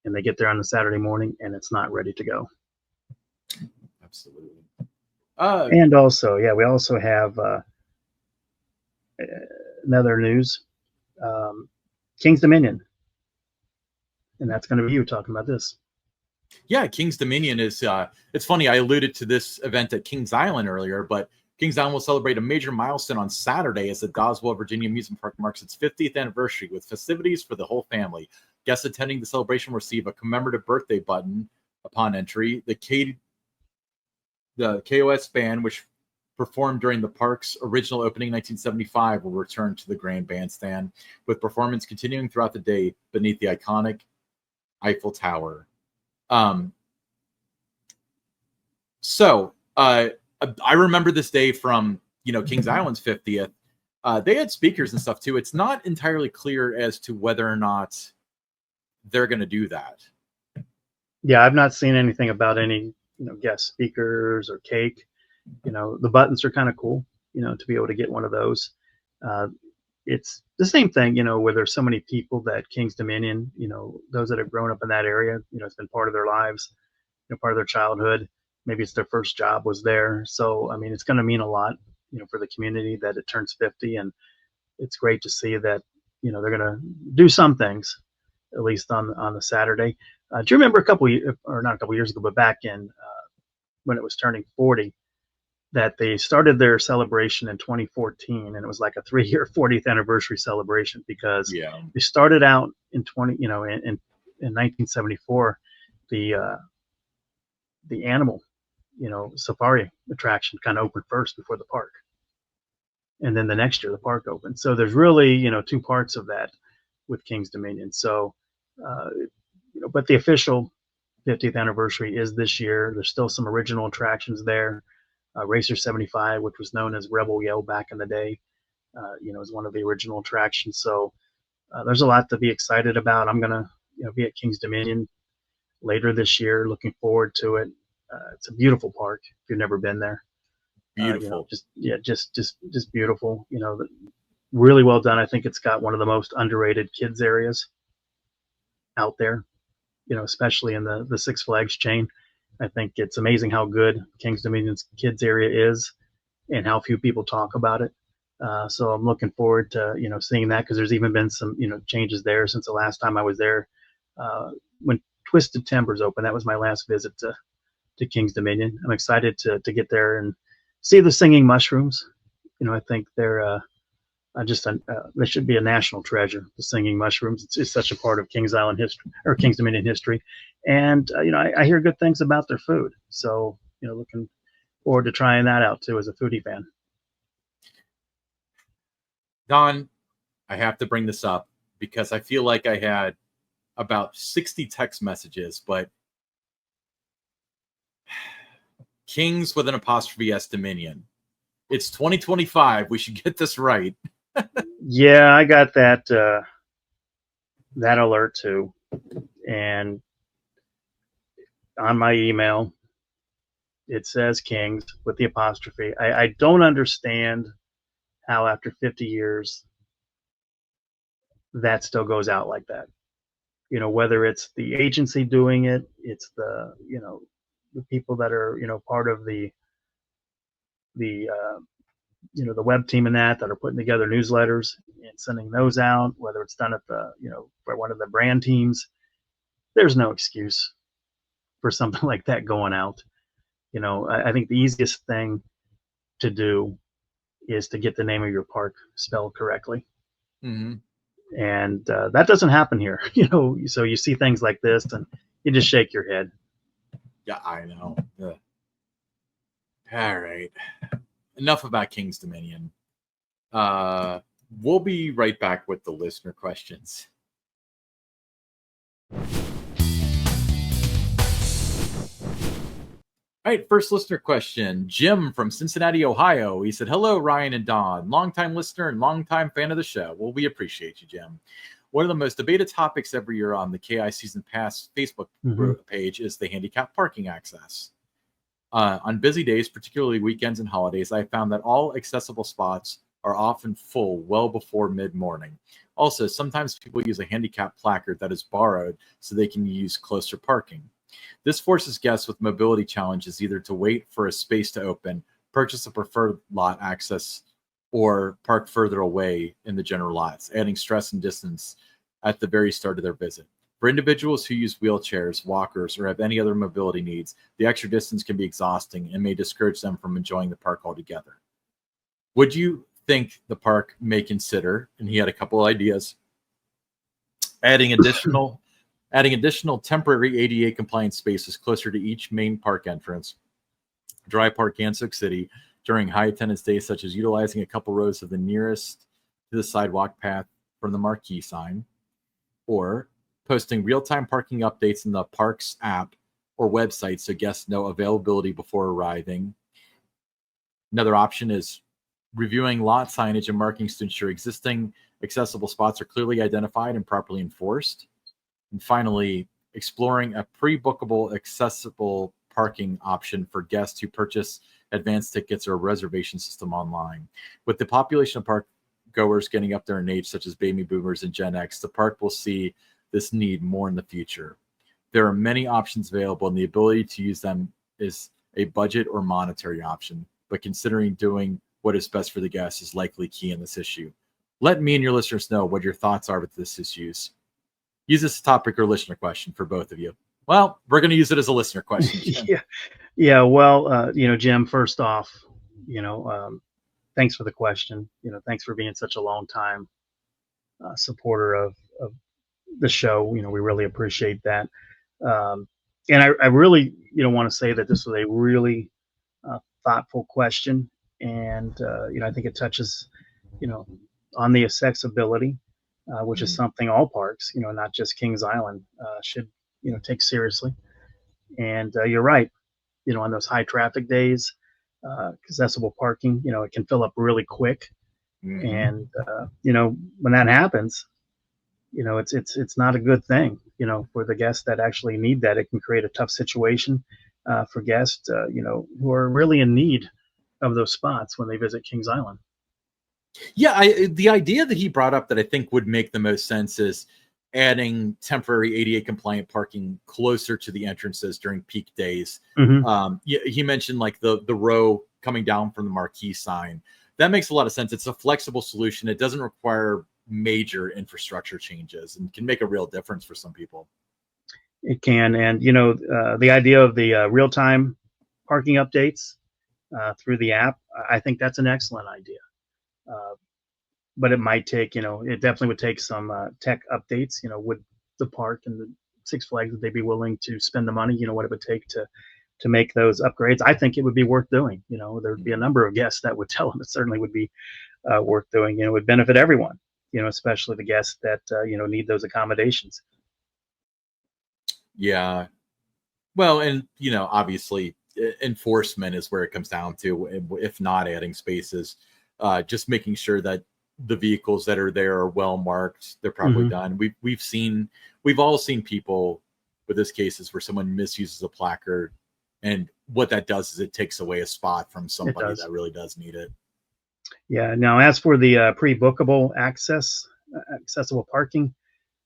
and they get there on the Saturday morning and it's not ready to go. Absolutely. And also, we also have another news, King's Dominion. And that's going to be you talking about this. Yeah, King's Dominion is, it's funny, I alluded to this event at Kings Island earlier, but Kings Island will celebrate a major milestone on Saturday as the Doswell, Virginia Amusement Park marks its 50th anniversary with festivities for the whole family. Guests attending the celebration will receive a commemorative birthday button upon entry. The KOS band, which performed during the park's original opening in 1975, will return to the Grand Bandstand, with performance continuing throughout the day beneath the iconic Eiffel Tower. I remember this day from, Kings Island's 50th. They had speakers and stuff too. It's not entirely clear as to whether or not they're going to do that. Yeah, I've not seen anything about any, guest speakers or cake. The buttons are kind of cool, to be able to get one of those. It's the same thing, where there's so many people that King's Dominion, those that have grown up in that area, it's been part of their lives, part of their childhood. Maybe it's their first job was there. So, I mean, it's going to mean a lot, for the community that it turns 50. And it's great to see that, they're going to do some things, at least on the Saturday. Do you remember not a couple years ago, but back in when it was turning 40, that they started their celebration in 2014, and it was like a 3-year 40th anniversary celebration because they started out in in 1974, the animal, safari attraction kind of opened first before the park. And then the next year the park opened. So there's really, 2 parts of that with King's Dominion. So, but the official 50th anniversary is this year. There's still some original attractions there. Racer 75, which was known as Rebel Yell back in the day, is one of the original attractions. So there's a lot to be excited about. I'm going to, be at King's Dominion later this year. Looking forward to it. It's a beautiful park if you've never been there. Beautiful. Just beautiful. Really well done. I think it's got one of the most underrated kids areas out there, especially in the Six Flags chain. I think it's amazing how good King's Dominion's kids area is and how few people talk about it. So I'm looking forward to, seeing that, because there's even been some, changes there since the last time I was there. When Twisted Timbers opened, that was my last visit to King's Dominion. I'm excited to get there and see the singing mushrooms. I think they're they should be a national treasure, the singing mushrooms. It's such a part of Kings Island history, or Kings Dominion history. And, I hear good things about their food. So, looking forward to trying that out too as a foodie fan. Don, I have to bring this up because I feel like I had about 60 text messages, but Kings with an apostrophe S Dominion. It's 2025. We should get this right. Yeah, I got that alert too. And on my email, it says Kings with the apostrophe. I don't understand how after 50 years that still goes out like that. Whether it's the agency doing it, it's the people that are, part of the web team and that are putting together newsletters and sending those out, whether it's done at the, for one of the brand teams. There's no excuse for something like that going out. I think the easiest thing to do is to get the name of your park spelled correctly. Mm-hmm. And that doesn't happen here, so you see things like this and you just shake your head. Yeah, I know. All right. Enough about King's Dominion. We'll be right back with the listener questions. All right, first listener question. Jim from Cincinnati, Ohio. He said, hello, Ryan and Don. Longtime listener and longtime fan of the show. Well, we appreciate you, Jim. One of the most debated topics every year on the KI Season Pass Facebook page is the handicap parking access. On busy days, particularly weekends and holidays, I found that all accessible spots are often full well before mid-morning. Also, sometimes people use a handicap placard that is borrowed so they can use closer parking. This forces guests with mobility challenges either to wait for a space to open, purchase a preferred lot access, or park further away in the general lots, adding stress and distance at the very start of their visit. For individuals who use wheelchairs, walkers, or have any other mobility needs, the extra distance can be exhausting and may discourage them from enjoying the park altogether. Would you think the park may consider, and he had a couple ideas, adding additional temporary ADA compliant spaces closer to each main park entrance, Dry Park and Soak City, during high attendance days, such as utilizing a couple rows of the nearest to the sidewalk path from the marquee sign, or posting real-time parking updates in the park's app or website so guests know availability before arriving. Another option is reviewing lot signage and markings to ensure existing accessible spots are clearly identified and properly enforced. And finally, exploring a pre-bookable accessible parking option for guests who purchase advance tickets or a reservation system online. With the population of park goers getting up there in age, such as baby boomers and Gen X, the park will see this need more in the future. There are many options available, and the ability to use them is a budget or monetary option, but considering doing what is best for the guests is likely key in this issue. Let me and your listeners know what your thoughts are with this issues. Use this topic or listener question for both of you. Well, we're going to use it as a listener question. Yeah. Well, Jim, first off, thanks for the question. Thanks for being such a long time supporter of the show. We really appreciate that. And I really, want to say that this was a really thoughtful question. And, I think it touches, on the accessibility, which is something all parks, not just Kings Island, should, take seriously. And you're right, on those high traffic days, accessible parking, it can fill up really quick. Mm-hmm. And, when that happens, it's not a good thing, for the guests that actually need that. It can create a tough situation for guests, who are really in need of those spots when they visit Kings Island. Yeah, the idea that he brought up that I think would make the most sense is adding temporary ADA compliant parking closer to the entrances during peak days. Mm-hmm. He mentioned like the row coming down from the marquee sign. That makes a lot of sense. It's a flexible solution. It doesn't require major infrastructure changes and can make a real difference for some people. It can. And, the idea of the real-time parking updates through the app, I think that's an excellent idea. But it might take, it definitely would take some tech updates, would the park and the Six Flags, would they be willing to spend the money, what it would take to make those upgrades? I think it would be worth doing. There'd be a number of guests that would tell them it certainly would be worth doing. It would benefit everyone, especially the guests that, need those accommodations. Yeah. Well, and, obviously enforcement is where it comes down to, if not adding spaces, just making sure that the vehicles that are there are well marked, they're probably done. We've all seen people with this cases where someone misuses a placard, and what that does is it takes away a spot from somebody that really does need it. Yeah. Now, as for the pre-bookable accessible parking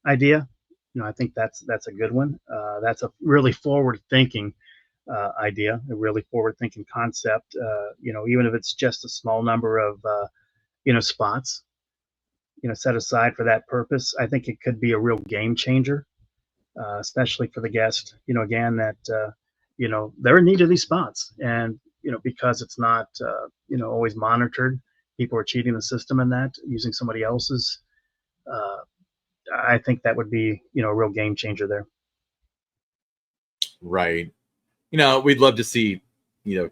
idea, I think that's a good one. That's a really forward-thinking idea, a really forward-thinking concept. Even if it's just a small number of spots, set aside for that purpose, I think it could be a real game changer, especially for the guest. Again, that they're in need of these spots, and because it's not always monitored, people are cheating the system in that, using somebody else's. I think that would be a real game changer there. Right. We'd love to see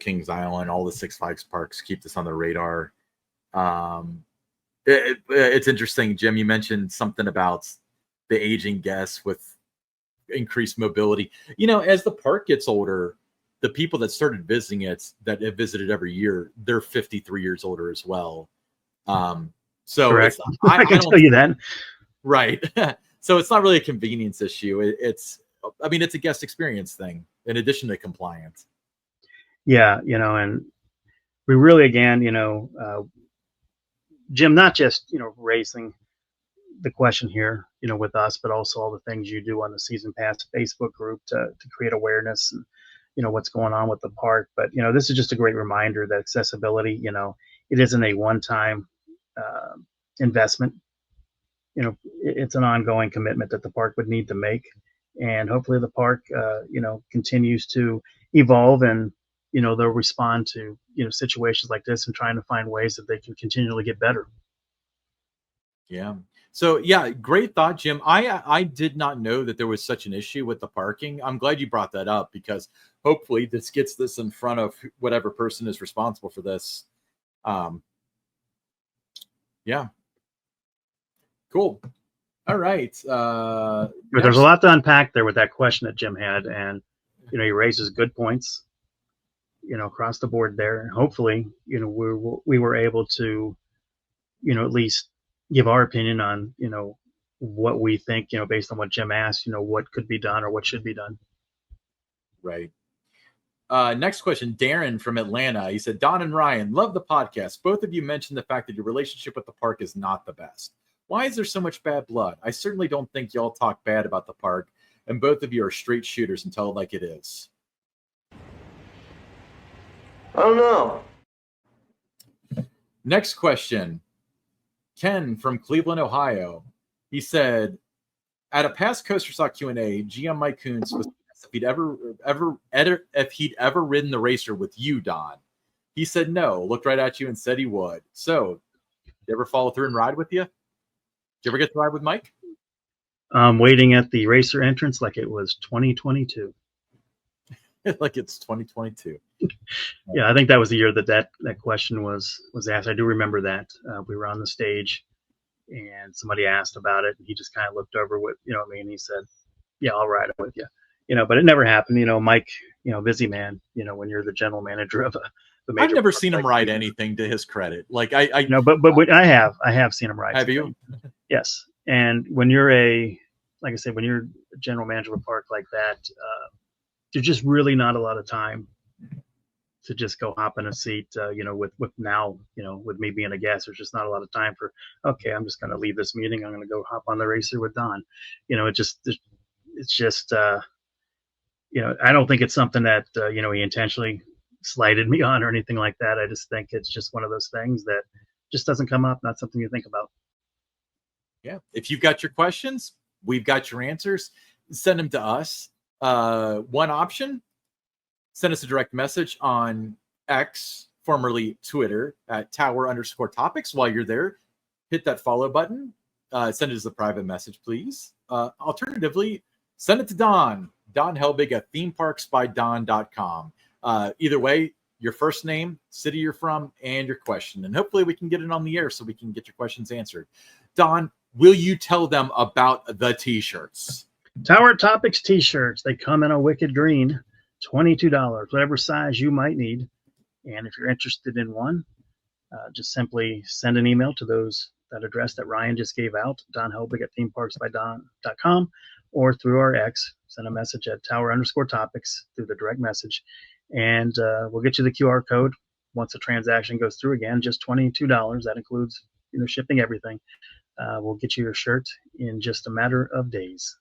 Kings Island, all the Six Flags parks keep this on the radar. It's interesting, Jim, you mentioned something about the aging guests with increased mobility. As the park gets older, the people that started visiting it, that have visited every year, they're 53 years older as well. So correct. I can tell you that. Right. So it's not really a convenience issue. It's a guest experience thing in addition to compliance. Yeah, and we really, again, Jim, not just, raising the question here, with us, but also all the things you do on the Season Pass Facebook group to create awareness and, what's going on with the park. But, this is just a great reminder that accessibility, it isn't a one-time uh, investment. It's an ongoing commitment that the park would need to make. And hopefully the park, continues to evolve and, they'll respond to, situations like this and trying to find ways that they can continually get better. Yeah. So yeah, great thought, Jim. I did not know that there was such an issue with the parking. I'm glad you brought that up because hopefully this gets this in front of whatever person is responsible for this. Yeah. Cool. All right. There's a lot to unpack there with that question that Jim had, and he raises good points, across the board there. And hopefully, we were able to, at least give our opinion on, what we think, based on what Jim asked, what could be done or what should be done. Right. Next question, Darren from Atlanta. He said, Don and Ryan, love the podcast. Both of you mentioned the fact that your relationship with the park is not the best. Why is there so much bad blood? I certainly don't think y'all talk bad about the park, and both of you are straight shooters and tell it like it is. I don't know. Next question, Ken from Cleveland, Ohio. He said, at a past Coaster Stock Q&A, GM Mike Coons was asked if he'd ever ridden the racer with you, Don. He said no, looked right at you and said he would. So, you ever follow through and ride with you? Did you ever get to ride with Mike? Waiting at the racer entrance like it was 2022. Like it's 2022. Yeah, I think that was the year that question was asked. I do remember that. We were on the stage and somebody asked about it and he just kind of looked over with, and he said, yeah, I'll ride it with you. But it never happened. Mike, busy man, when you're the general manager of a major. I've never seen him ride anything to his credit. Like but I have seen him ride. Have you? Yes. And when you're like I said, when you're a general manager of a park like that, there's just really not a lot of time to just go hop in a seat, with now, with me being a guest, there's just not a lot of time for, okay, I'm just going to leave this meeting. I'm going to go hop on the racer with Don. It's just, I don't think it's something that, he intentionally slighted me on or anything like that. I just think it's just one of those things that just doesn't come up. Not something you think about. Yeah. If you've got your questions, we've got your answers. Send them to us. One option, send us a direct message on X, formerly Twitter, at @tower_topics. While you're there, hit that follow button. Send it as a private message, please. Alternatively, send it to Don Helbig at themeparksbydon.com. Either way, your first name, city you're from, and your question. And hopefully we can get it on the air so we can get your questions answered. Don, will you tell them about the t-shirts? Tower Topics t-shirts. They come in a wicked green, $22, whatever size you might need. And if you're interested in one, just simply send an email to that address that Ryan just gave out, Don Helbig at themeparksbydon.com, or through our X, send a message at tower_topics through the direct message. And we'll get you the QR code once the transaction goes through. Again, just $22. That includes, shipping everything. We'll get you your shirt in just a matter of days.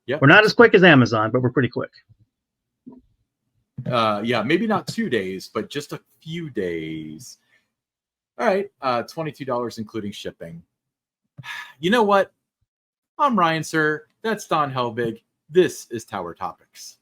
Yep. We're not as quick as Amazon, but we're pretty quick. Yeah, maybe not 2 days, but just a few days. All right, $22 including shipping. You know what? I'm Ryan, sir. That's Don Helbig. This is Tower Topics.